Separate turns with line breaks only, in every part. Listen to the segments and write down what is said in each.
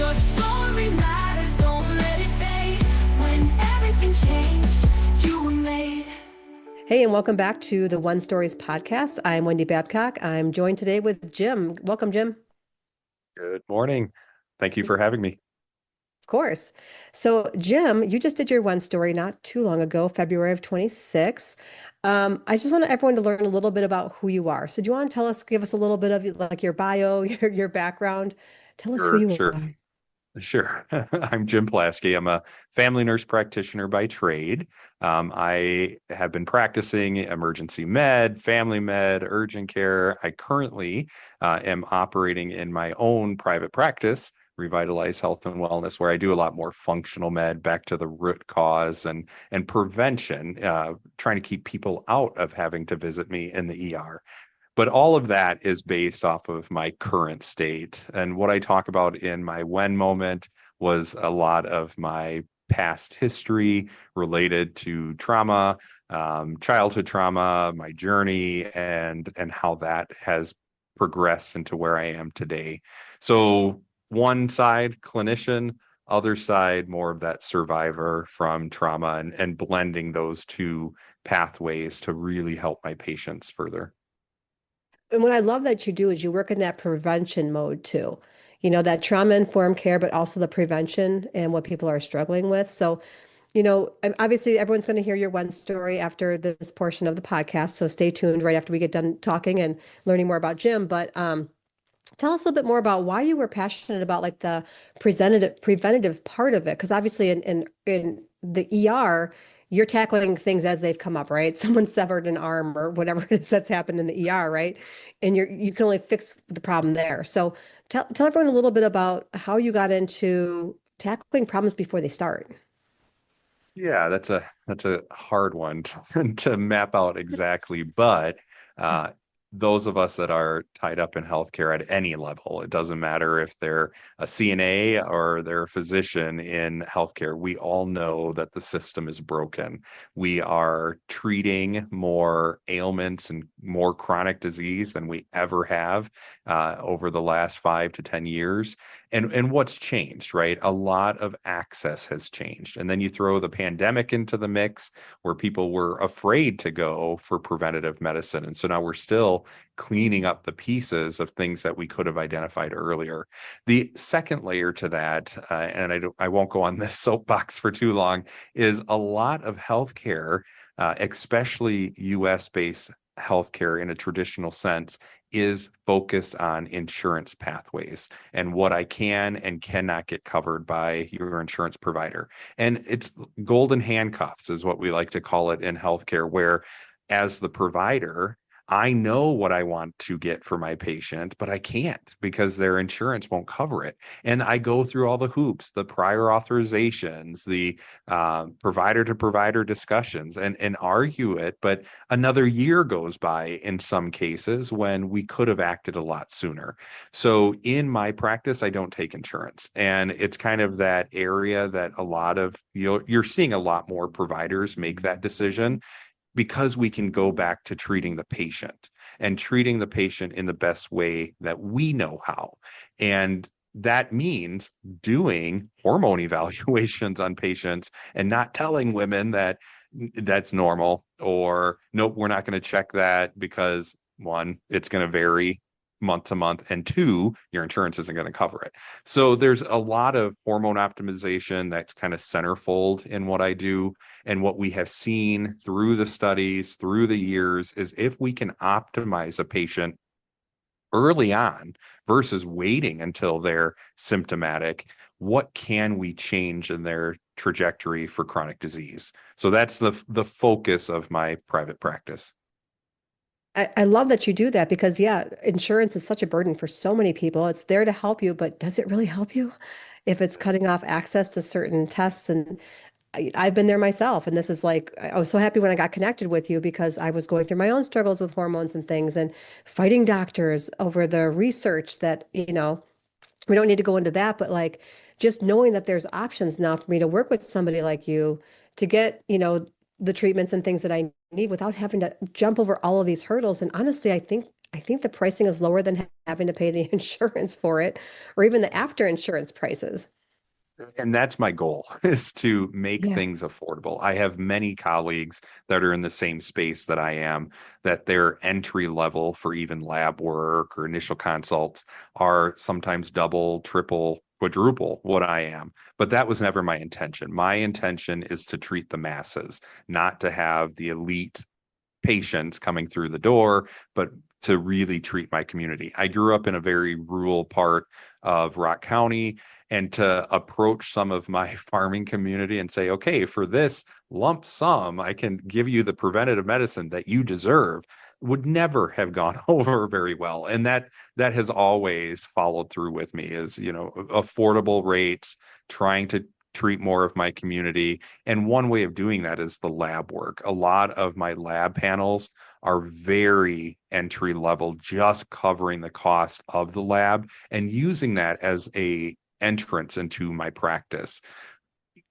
Your story matters, don't let it fade. When everything changed, you were made.
Hey, and welcome back to the One Stories podcast. I'm Wendy Babcock. I'm joined today with Jim. Welcome, Jim.
Good morning. Thank you for having me.
Of course. So, Jim, you just did your one story not too long ago, February of 26. I just want everyone to learn a little bit about who you are. So, do you want to give us a little bit of like your bio, your background? Tell us who
Sure,
you
sure,
are.
sure. I'm Jim Plasky. I'm a family nurse practitioner by trade. I have been practicing emergency med, family med, urgent care. I currently am operating in my own private practice, Revitalize Health and Wellness, where I do a lot more functional med, back to the root cause and prevention, trying to keep people out of having to visit me in the ER. But all of that is based off of my current state. And what I talk about in my when moment was a lot of my past history related to trauma, childhood trauma, my journey, and how that has progressed into where I am today. So one side, clinician, other side, more of that survivor from trauma, and blending those two pathways to really help my patients further.
And what I love that you do is you work in that prevention mode too. That trauma-informed care, but also the prevention and what people are struggling with. So, and obviously everyone's going to hear your one story after this portion of the podcast. So stay tuned right after we get done talking and learning more about Jim. But tell us a little bit more about why you were passionate about like the preventative part of it. Because obviously in the ER, you're tackling things as they've come up, right? Someone severed an arm or whatever it is that's happened in the ER, right? And you can only fix the problem there. So tell everyone a little bit about how you got into tackling problems before they start.
Yeah, that's a hard one to map out exactly, but uh, those of us that are tied up in healthcare at any level, it doesn't matter if they're a CNA or they're a physician in healthcare, we all know that the system is broken. We are treating more ailments and more chronic disease than we ever have over the last 5 to 10 years. And what's changed, right? A lot of access has changed. And then you throw the pandemic into the mix where people were afraid to go for preventative medicine. And so now we're still cleaning up the pieces of things that we could have identified earlier. The second layer to that, I won't go on this soapbox for too long, is a lot of healthcare, especially US-based healthcare in a traditional sense, is focused on insurance pathways and what I can and cannot get covered by your insurance provider. And it's golden handcuffs is what we like to call it in healthcare, where as the provider, I know what I want to get for my patient, but I can't because their insurance won't cover it. And I go through all the hoops, the prior authorizations, the provider to provider discussions and argue it. But another year goes by in some cases when we could have acted a lot sooner. So in my practice, I don't take insurance. And it's kind of that area that you're seeing a lot more providers make that decision because we can go back to treating the patient and treating the patient in the best way that we know how. And that means doing hormone evaluations on patients and not telling women that that's normal, or nope, we're not going to check that because one, it's going to vary month to month, and two, your insurance isn't going to cover it. So there's a lot of hormone optimization that's kind of centerfold in what I do. And what we have seen through the studies, through the years, is if we can optimize a patient early on versus waiting until they're symptomatic, what can we change in their trajectory for chronic disease? So that's the focus of my private practice.
I love that you do that because, yeah, insurance is such a burden for so many people. It's there to help you, but does it really help you if it's cutting off access to certain tests? And I've been there myself. And this is like, I was so happy when I got connected with you because I was going through my own struggles with hormones and things and fighting doctors over the research that, we don't need to go into that, but like just knowing that there's options now for me to work with somebody like you to get, the treatments and things that I need without having to jump over all of these hurdles. And honestly, I think I think the pricing is lower than having to pay the insurance for it or even the after insurance prices.
And that's my goal is to make
Yeah.
things affordable. I have many colleagues that are in the same space that I am, that their entry level for even lab work or initial consults are sometimes double, triple, quadruple what I am. But that was never my intention. My intention is to treat the masses, not to have the elite patients coming through the door, but to really treat my community. I grew up in a very rural part of Rock County, and to approach some of my farming community and say, okay, for this lump sum, I can give you the preventative medicine that you deserve would never have gone over very well. And that has always followed through with me is, affordable rates, trying to treat more of my community. And one way of doing that is the lab work. A lot of my lab panels are very entry level, just covering the cost of the lab and using that as a entrance into my practice.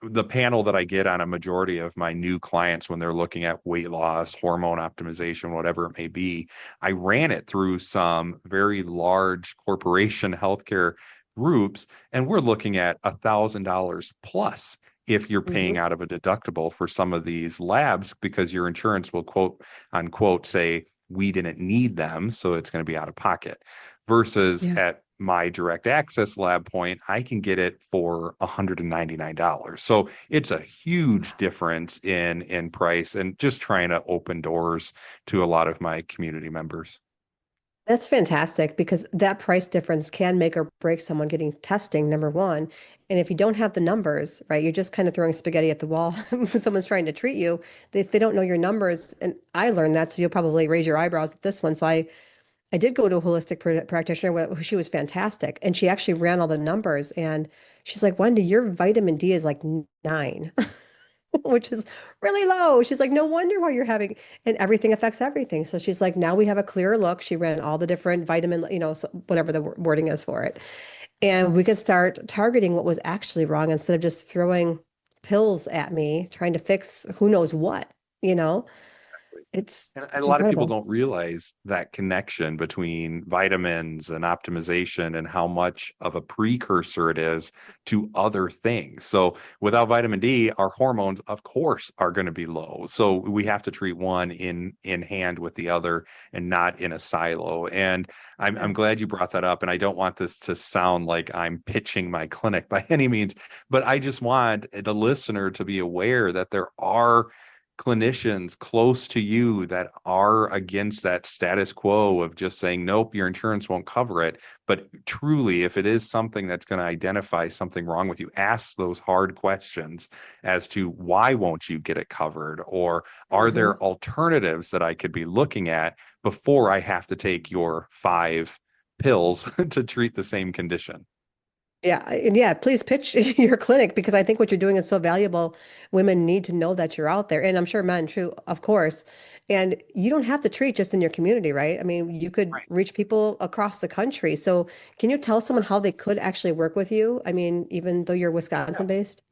The panel that I get on a majority of my new clients when they're looking at weight loss, hormone optimization, whatever it may be, I ran it through some very large corporation healthcare groups, and we're looking at $1,000 plus if you're paying
Hmm.
out of a deductible for some of these labs because your insurance will quote unquote say we didn't need them, so it's going to be out of pocket. Versus
Yeah.
at my direct access lab point, I can get it for $199. So it's a huge difference in price and just trying to open doors to a lot of my community members.
That's fantastic because that price difference can make or break someone getting testing, number one. And if you don't have the numbers, right, you're just kind of throwing spaghetti at the wall when someone's trying to treat you. They don't know your numbers. And I learned that, so you'll probably raise your eyebrows at this one. So I did go to a holistic practitioner. She was fantastic. And she actually ran all the numbers. And she's like, Wendy, your vitamin D is like 9. Which is really low. She's like, no wonder why you're having, and everything affects everything. So she's like, now we have a clearer look. She ran all the different vitamin, whatever the wording is for it. And we could start targeting what was actually wrong instead of just throwing pills at me, trying to fix who knows what, you know? It's
And a
it's
lot of people
incredible.
don't realize that connection between vitamins and optimization and how much of a precursor it is to other things. So without vitamin D, our hormones, of course, are going to be low. So we have to treat one in hand with the other and not in a silo. And I'm
Yeah.
glad you brought that up. And I don't want this to sound like I'm pitching my clinic by any means, but I just want the listener to be aware that there are clinicians close to you that are against that status quo of just saying, nope, your insurance won't cover it. But truly, if it is something that's going to identify something wrong with you, ask those hard questions as to why won't you get it covered? Or are
Hmm.
there alternatives that I could be looking at before I have to take your 5 pills to treat the same condition?
Yeah, and yeah, please pitch your clinic because I think what you're doing is so valuable. Women need to know that you're out there, and I'm sure men too, of course. And you don't have to treat just in your community, right? I mean, you could reach people across the country. So, can you tell someone how they could actually work with you? I mean, even though you're Wisconsin based?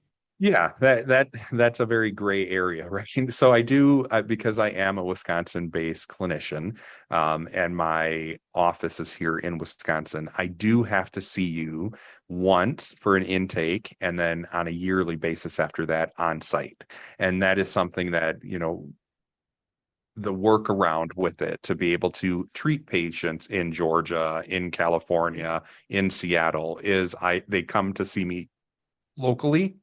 Yeah, that's a very gray area, right? So I do because I am a Wisconsin-based clinician, and my office is here in Wisconsin. I do have to see you once for an intake, and then on a yearly basis after that on site. And that is something that, the workaround with it to be able to treat patients in Georgia, in California, in Seattle is they come to see me locally,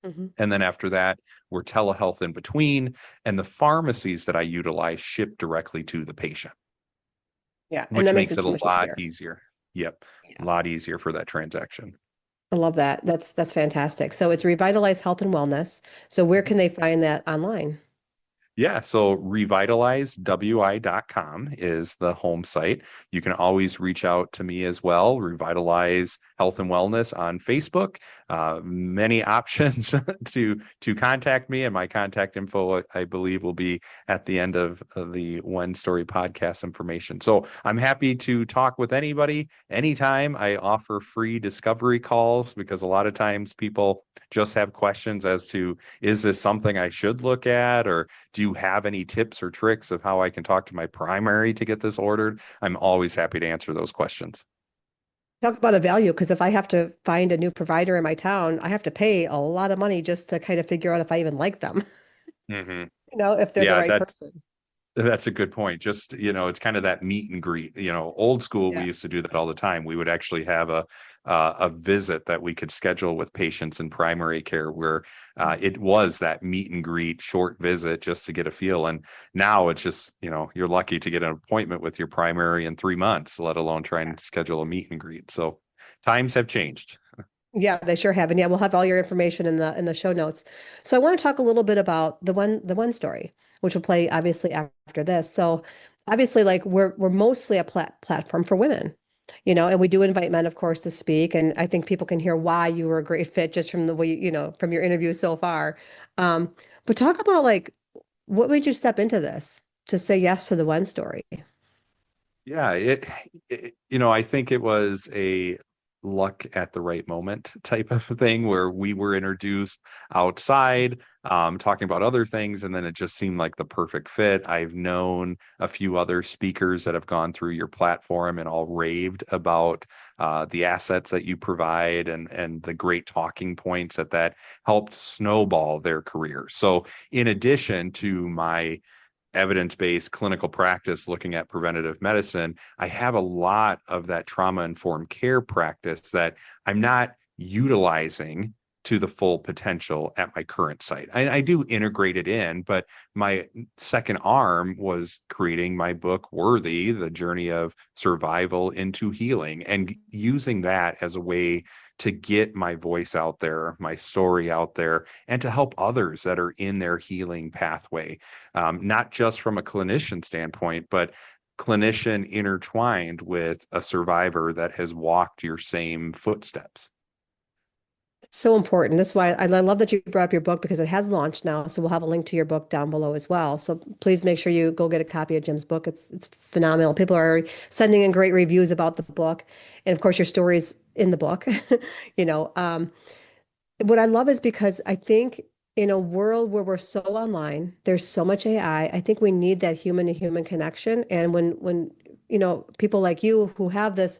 Hmm.
and then after that, we're telehealth in between. And the pharmacies that I utilize ship directly to the patient,
Yeah, and
which
that makes
makes
it
it
so
a
much
lot
easier.
easier. Yep. A
Yeah,
lot easier for that transaction.
I love that. That's fantastic. So it's Revitalize Health and Wellness. So where can they find that online?
Yeah, so revitalizewi.com is the home site. You can always reach out to me as well, Revitalize Health and Wellness on Facebook. Many options to contact me, and my contact info, I believe, will be at the end of the One Story podcast information. So I'm happy to talk with anybody anytime. I offer free discovery calls because a lot of times people just have questions as to, is this something I should look at, or do you you have any tips or tricks of how I can talk to my primary to get this ordered? I'm always happy to answer those questions.
Talk about a value, because if I have to find a new provider in my town, I have to pay a lot of money just to kind of figure out if I even like them,
Hmm.
if they're the
Yeah,
right person.
that's a good point. Just, it's kind of that meet and greet. Old school, we
Yeah.
used to do that all the time. We would actually have a visit that we could schedule with patients in primary care where it was that meet and greet short visit just to get a feel. And now it's just, you're lucky to get an appointment with your primary in 3 months, let alone try and schedule a meet and greet. So times have changed.
Yeah, they sure have. And yeah, we'll have all your information in the show notes. So I want to talk a little bit about the one story, which will play obviously after this. So obviously, like we're mostly a platform for women, and we do invite men, of course, to speak. And I think people can hear why you were a great fit just from the way, from your interview so far. Um, but talk about like what made you step into this to say yes to the one story?
Yeah, I think it was a luck at the right moment type of thing where we were introduced outside, talking about other things, and then it just seemed like the perfect fit. I've known a few other speakers that have gone through your platform and all raved about the assets that you provide and the great talking points that helped snowball their career. So, in addition to my evidence-based clinical practice looking at preventative medicine, I have a lot of that trauma-informed care practice that I'm not utilizing to the full potential at my current site. I do integrate it in, but my second arm was creating my book, Worthy, The Journey of Survival into Healing, and using that as a way to get my voice out there, my story out there, and to help others that are in their healing pathway, not just from a clinician standpoint, but clinician intertwined with a survivor that has walked your same footsteps.
So important. That's why I love that you brought up your book because it has launched now. So we'll have a link to your book down below as well. So please make sure you go get a copy of Jim's book. It's phenomenal. People are sending in great reviews about the book, and of course your story's in the book. You know, um, what I love is because I think in a world where we're so online, there's so much AI. I think we need that human to human connection. And when people like you who have this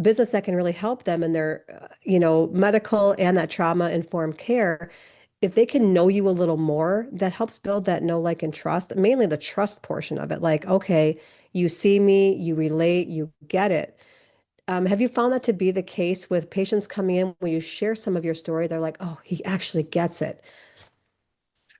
business that can really help them in their medical and that trauma informed care, if they can know you a little more, that helps build that know, like, and trust, mainly the trust portion of it. Like, okay, you see me, you relate, you get it. Have you found that to be the case with patients coming in when you share some of your story? They're like, oh, he actually gets it.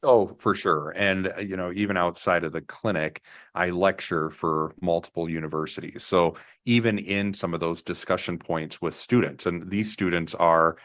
Oh, for sure. And, even outside of the clinic, I lecture for multiple universities. So even in some of those discussion points with students, and these students are,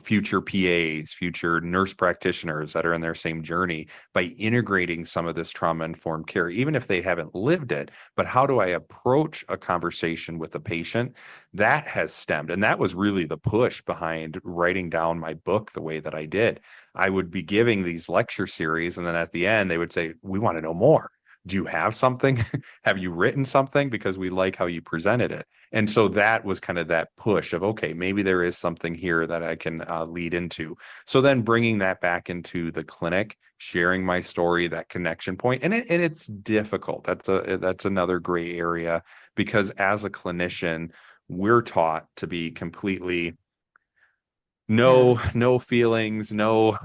future PAs, future nurse practitioners that are in their same journey, by integrating some of this trauma-informed care, even if they haven't lived it, but how do I approach a conversation with a patient? That has stemmed. And that was really the push behind writing down my book the way that I did. I would be giving these lecture series, and then at the end, they would say, we want to know more. Do you have something? Have you written something? Because we like how you presented it. And so that was kind of that push of, okay, maybe there is something here that I can lead into. So then bringing that back into the clinic, sharing my story, that connection point, and it's difficult. That's another gray area because as a clinician, we're taught to be completely
Yeah.
no feelings, no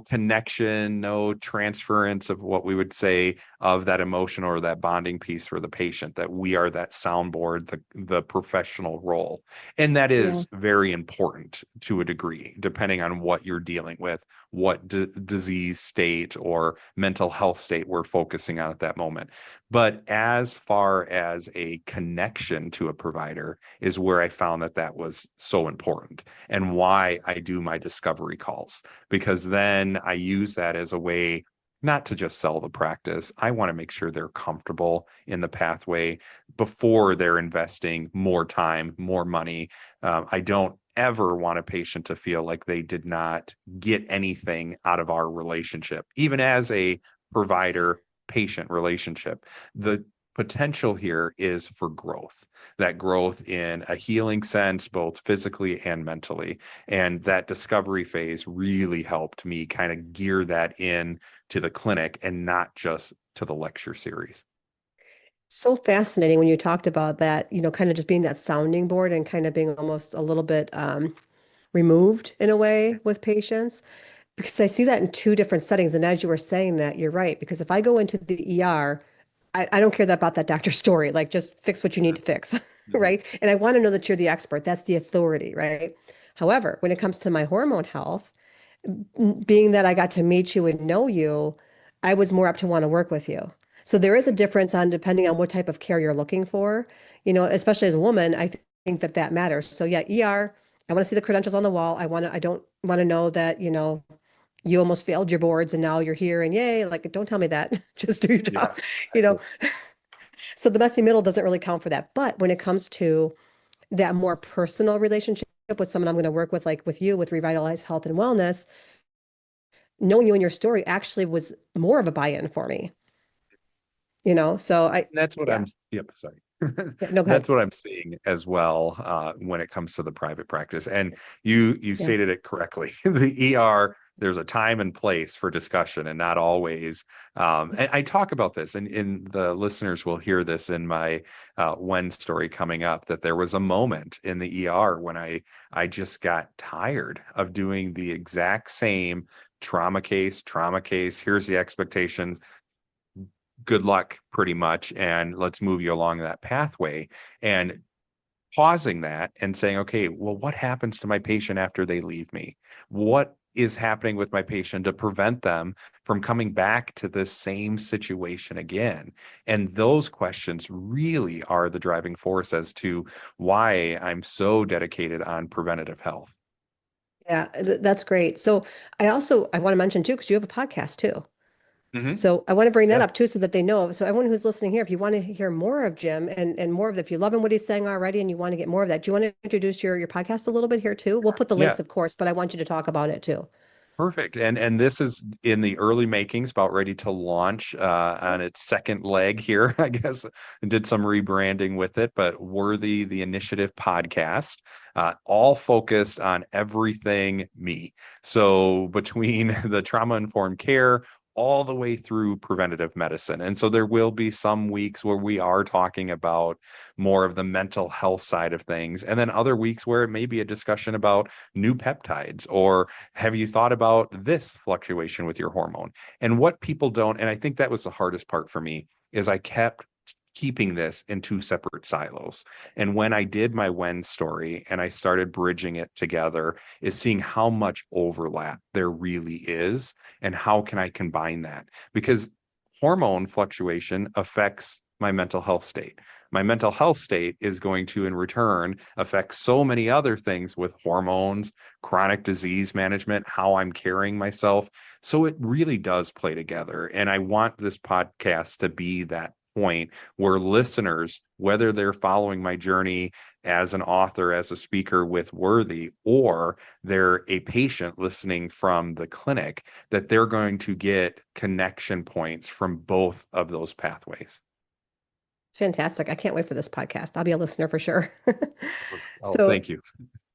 connection, no transference of what we would say of that emotion or that bonding piece for the patient, that we are that soundboard, the professional role. And that
Yeah.
is very important to a degree, depending on what you're dealing with, what disease state or mental health state we're focusing on at that moment. But as far as a connection to a provider is where I found that was so important, and why I do my discovery calls, because then I use that as a way not to just sell the practice. I want to make sure they're comfortable in the pathway before they're investing more time, more money. I don't ever want a patient to feel like they did not get anything out of our relationship, even as a provider patient relationship. The potential here is for growth, that growth in a healing sense, both physically and mentally. And that discovery phase really helped me kind of gear that in to the clinic and not just to the lecture series.
So fascinating when you talked about that, kind of just being that sounding board and kind of being almost a little bit removed in a way with patients. Because I see that in two different settings. And as you were saying that, you're right. Because if I go into the ER, I don't care about that doctor's story. Like, just fix what you need to fix,
Mhm.
right? And I want to know that you're the expert. That's the authority, right? However, when it comes to my hormone health, being that I got to meet you and know you, I was more apt to want to work with you. So there is a difference on depending on what type of care you're looking for, especially as a woman, think that that matters. So yeah, ER, I want to see the credentials on the wall. I don't want to know that, you almost failed your boards and now you're here and yay, like, don't tell me that. Just do your
Yeah.
job, you know. So the messy middle doesn't really count for that. But when it comes to that more personal relationship with someone I'm going to work with, like with you, with Revitalize Health and Wellness, knowing you and your story actually was more of a buy-in for me, So
That's what
yeah,
yep, sorry.
yeah, no, go
That's
ahead.
what I'm seeing as well when it comes to the private practice. And you
Yeah.
stated it correctly. The ER, there's a time and place for discussion and not always. And I talk about this, and the listeners will hear this in my when story coming up, that there was a moment in the ER when I just got tired of doing the exact same trauma case. Here's the expectation, good luck pretty much, and let's move you along that pathway, and pausing that and saying, okay, well, what happens to my patient after they leave me? What is happening with my patient to prevent them from coming back to this same situation again? And those questions really are the driving force as to why I'm so dedicated on preventative health.
Yeah, that's great. So I want to mention too, because you have a podcast too.
Hmm.
So I want to bring that
Yeah.
up too, so that they know. So everyone who's listening here, if you want to hear more of Jim and more of if you love him what he's saying already and you want to get more of that, do you want to introduce your podcast a little bit here too? We'll put the
Yeah.
links, of course, but I want you to talk about it too.
Perfect. And this is in the early makings, about ready to launch on its second leg here, I guess. And did some rebranding with it, but Worthy the Initiative podcast, all focused on everything me. So between the trauma-informed care all the way through preventative medicine. And so there will be some weeks where we are talking about more of the mental health side of things, and then other weeks where it may be a discussion about new peptides, or have you thought about this fluctuation with your hormone? And what people don't, and I think that was the hardest part for me, is I kept keeping this in two separate silos. And when I did my when story and I started bridging it together, is seeing how much overlap there really is and how can I combine that? Because hormone fluctuation affects my mental health state. My mental health state is going to, in return, affect so many other things with hormones, chronic disease management, how I'm carrying myself. So it really does play together. And I want this podcast to be that point where listeners, whether they're following my journey as an author, as a speaker with Worthy, or they're a patient listening from the clinic, that they're going to get connection points from both of those pathways.
Fantastic. I can't wait for this podcast. I'll be a listener for sure.
Oh,
So
thank you.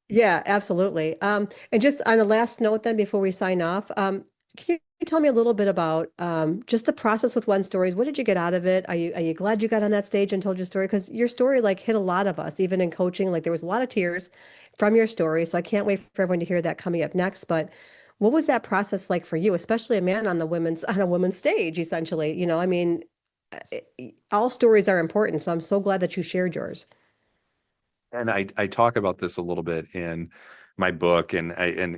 yeah, absolutely. And just on a last note then before we sign off, can you tell me a little bit about just the process with One Stories? What did you get out of it? Are you glad you got on that stage and told your story? Because your story like hit a lot of us, even in coaching. Like there was a lot of tears from your story. So I can't wait for everyone to hear that coming up next. But what was that process like for you, especially a man on the women's stage, essentially? All stories are important. So I'm so glad that you shared yours.
And I talk about this a little bit in my book, and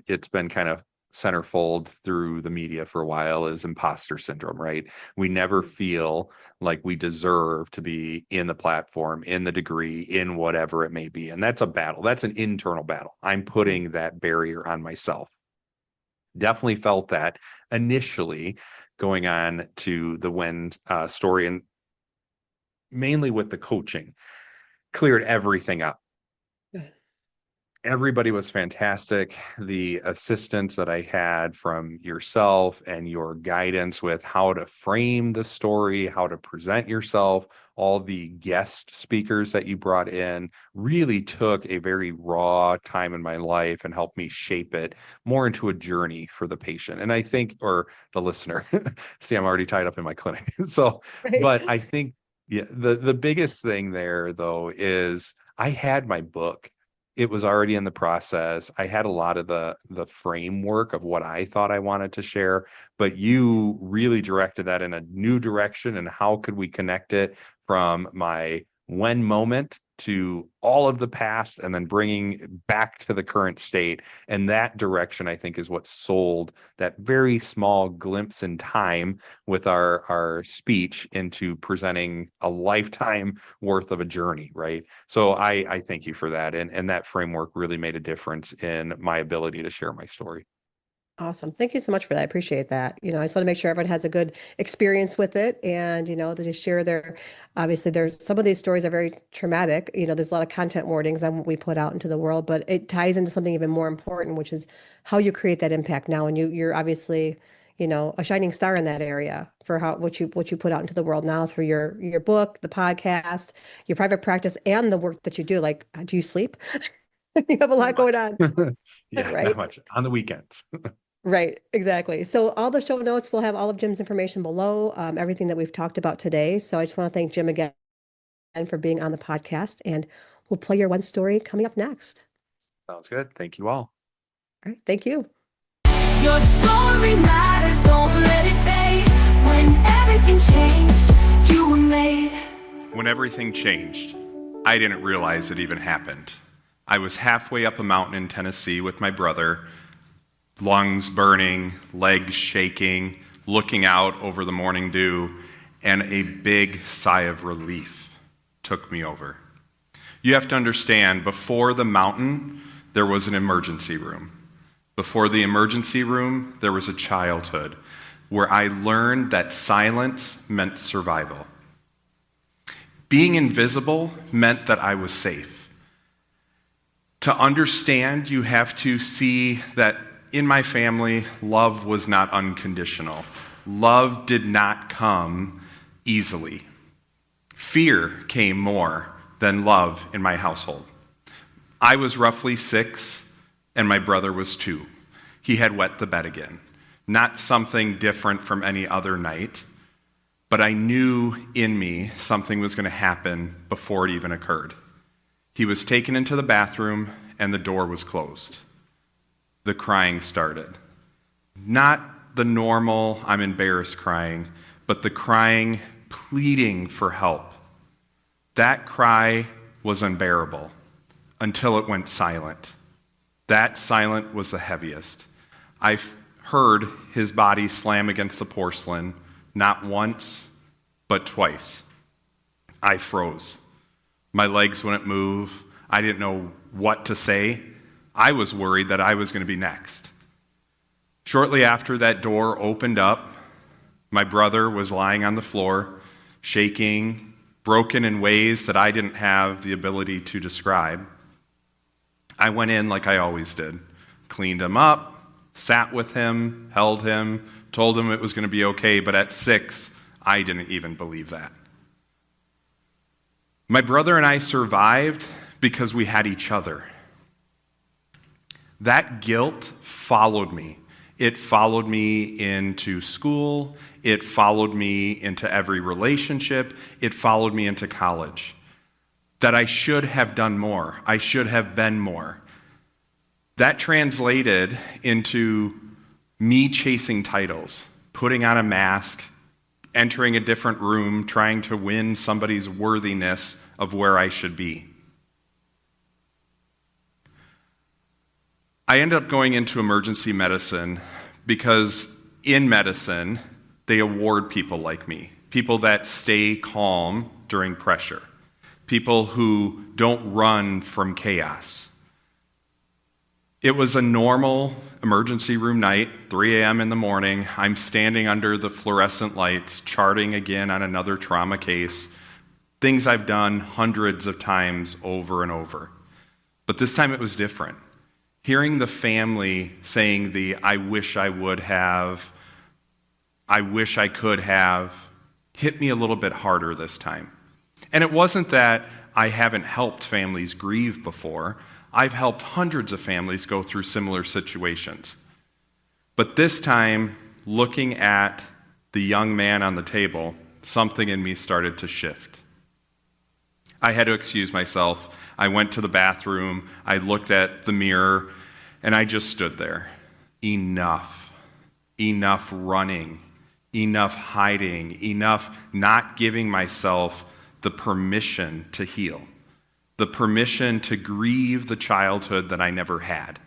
it's been kind of centerfold through the media for a while, is imposter syndrome, right? We never feel like we deserve to be in the platform, in the degree, in whatever it may be. And that's a battle. That's an internal battle. I'm putting that barrier on myself. Definitely felt that initially going on to the when story, and mainly with the coaching, cleared everything up. Everybody was fantastic. The assistance that I had from yourself and your guidance with how to frame the story, how to present yourself, all the guest speakers that you brought in really took a very raw time in my life and helped me shape it more into a journey for the patient. And I think, or the listener, see, I'm already tied up in my clinic. So,
Right.
but I think, yeah, the biggest thing there though is I had my book. It was already in the process. I had a lot of the framework of what I thought I wanted to share, but you really directed that in a new direction. And how could we connect it from my when moment to all of the past and then bringing back to the current state? And that direction, I think, is what sold that very small glimpse in time with our speech into presenting a lifetime worth of a journey, right? So I thank you for that. And that framework really made a difference in my ability to share my story.
Awesome. Thank you so much for that. I appreciate that. I just want to make sure everyone has a good experience with it and, to just share obviously there's some of these stories are very traumatic. There's a lot of content warnings on what we put out into the world, but it ties into something even more important, which is how you create that impact now. And you're obviously, a shining star in that area for what you put out into the world now through your book, the podcast, your private practice, and the work that you do. Like, do you sleep? You have a
Not
lot going
much.
on,
Yeah, not
right?
much on the weekends.
Right, exactly. So all the show notes, we'll have all of Jim's information below, everything that we've talked about today. So I just want to thank Jim again for being on the podcast, and we'll play your one story coming up next.
Sounds good. Thank you all.
All right, thank you.
Your story matters, don't let it fade. When everything changed, you were made.
When everything changed, I didn't realize it even happened. I was halfway up a mountain in Tennessee with my brother, lungs burning, legs shaking, looking out over the morning dew, and a big sigh of relief took me over. You have to understand, before the mountain, there was an emergency room. Before the emergency room, there was a childhood where I learned that silence meant survival. Being invisible meant that I was safe. To understand, you have to see that in my family, love was not unconditional. Love did not come easily. Fear came more than love in my household. I was roughly 6, and my brother was 2. He had wet the bed again. Not something different from any other night, but I knew in me something was going to happen before it even occurred. He was taken into the bathroom, and the door was closed. The crying started. Not the normal, I'm embarrassed crying, but the crying, pleading for help. That cry was unbearable until it went silent. That silent was the heaviest. I heard his body slam against the porcelain, not once, but twice. I froze. My legs wouldn't move. I didn't know what to say. I was worried that I was going to be next. Shortly after that door opened up, my brother was lying on the floor, shaking, broken in ways that I didn't have the ability to describe. I went in like I always did, cleaned him up, sat with him, held him, told him it was going to be okay, but at 6, I didn't even believe that. My brother and I survived because we had each other. That guilt followed me. It followed me into school. It followed me into every relationship. It followed me into college. That I should have done more. I should have been more. That translated into me chasing titles, putting on a mask, entering a different room, trying to win somebody's worthiness of where I should be. I ended up going into emergency medicine because in medicine, they award people like me, people that stay calm during pressure, people who don't run from chaos. It was a normal emergency room night, 3 a.m. in the morning. I'm standing under the fluorescent lights, charting again on another trauma case, things I've done hundreds of times over and over. But this time it was different. Hearing the family saying I wish I would have, I wish I could have, hit me a little bit harder this time. And it wasn't that I haven't helped families grieve before. I've helped hundreds of families go through similar situations. But this time, looking at the young man on the table, something in me started to shift. I had to excuse myself. I went to the bathroom, I looked at the mirror, and I just stood there. Enough. Enough running. Enough hiding. Enough not giving myself the permission to heal. The permission to grieve the childhood that I never had.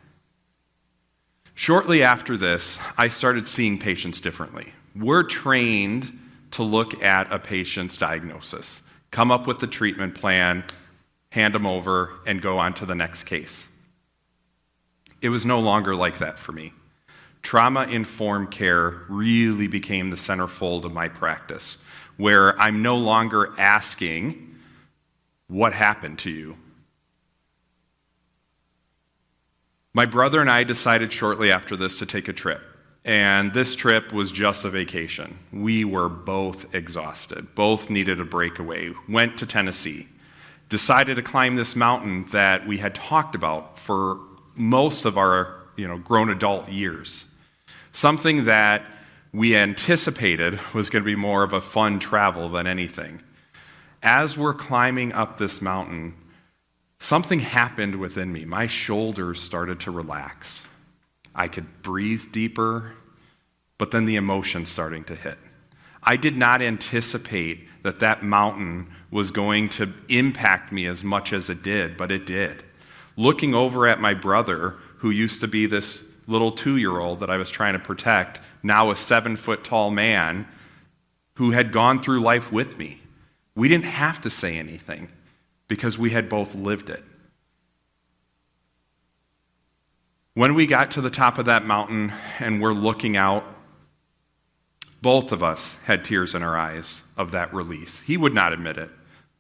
Shortly after this, I started seeing patients differently. We're trained to look at a patient's diagnosis, come up with the treatment plan, hand them over, and go on to the next case. It was no longer like that for me. Trauma-informed care really became the centerfold of my practice, where I'm no longer asking, what happened to you? My brother and I decided shortly after this to take a trip. And this trip was just a vacation. We were both exhausted, both needed a breakaway, went to Tennessee, decided to climb this mountain that we had talked about for most of our grown adult years. Something that we anticipated was going to be more of a fun travel than anything. As we're climbing up this mountain, something happened within me. My shoulders started to relax. I could breathe deeper, but then the emotion starting to hit. I did not anticipate that mountain was going to impact me as much as it did, but it did. Looking over at my brother, who used to be this little 2-year-old that I was trying to protect, now a 7-foot-tall man who had gone through life with me. We didn't have to say anything because we had both lived it. When we got to the top of that mountain and we're looking out, both of us had tears in our eyes of that release. He would not admit it,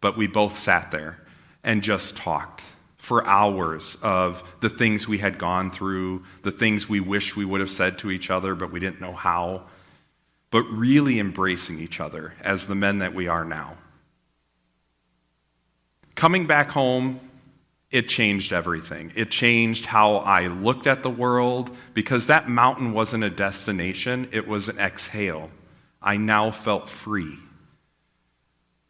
but we both sat there and just talked for hours of the things we had gone through, the things we wish we would have said to each other, but we didn't know how, but really embracing each other as the men that we are now. Coming back home, it changed everything. It changed how I looked at the world, because that mountain wasn't a destination, it was an exhale. I now felt free.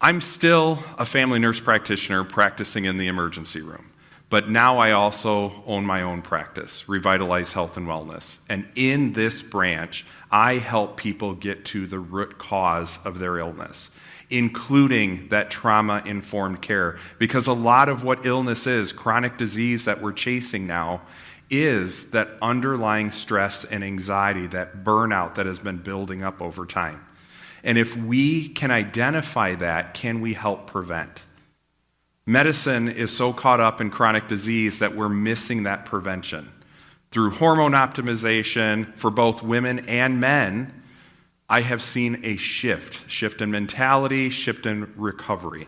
I'm still a family nurse practitioner practicing in the emergency room, but now I also own my own practice, Revitalize Health and Wellness. And in this branch, I help people get to the root cause of their illness, including that trauma-informed care. Because a lot of what illness is, chronic disease that we're chasing now, is that underlying stress and anxiety, that burnout that has been building up over time. And if we can identify that, can we help prevent? Medicine is so caught up in chronic disease that we're missing that prevention. Through hormone optimization for both women and men, I have seen a shift in mentality, shift in recovery.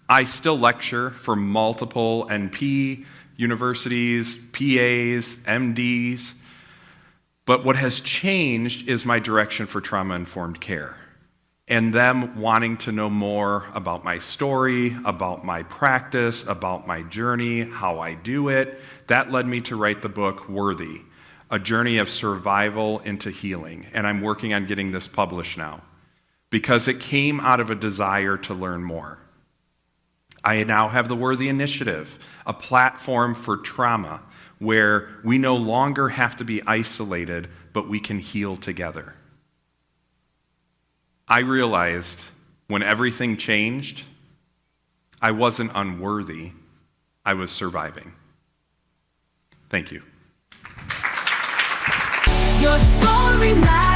I still lecture for multiple NP universities, PAs, MDs, but what has changed is my direction for trauma-informed care and them wanting to know more about my story, about my practice, about my journey, how I do it. That led me to write the book, Worthy, a journey of survival into healing. And I'm working on getting this published now because it came out of a desire to learn more. I now have the Worthy Initiative, a platform for trauma where we no longer have to be isolated, but we can heal together. I realized when everything changed, I wasn't unworthy, I was surviving. Thank you.
Your story matters.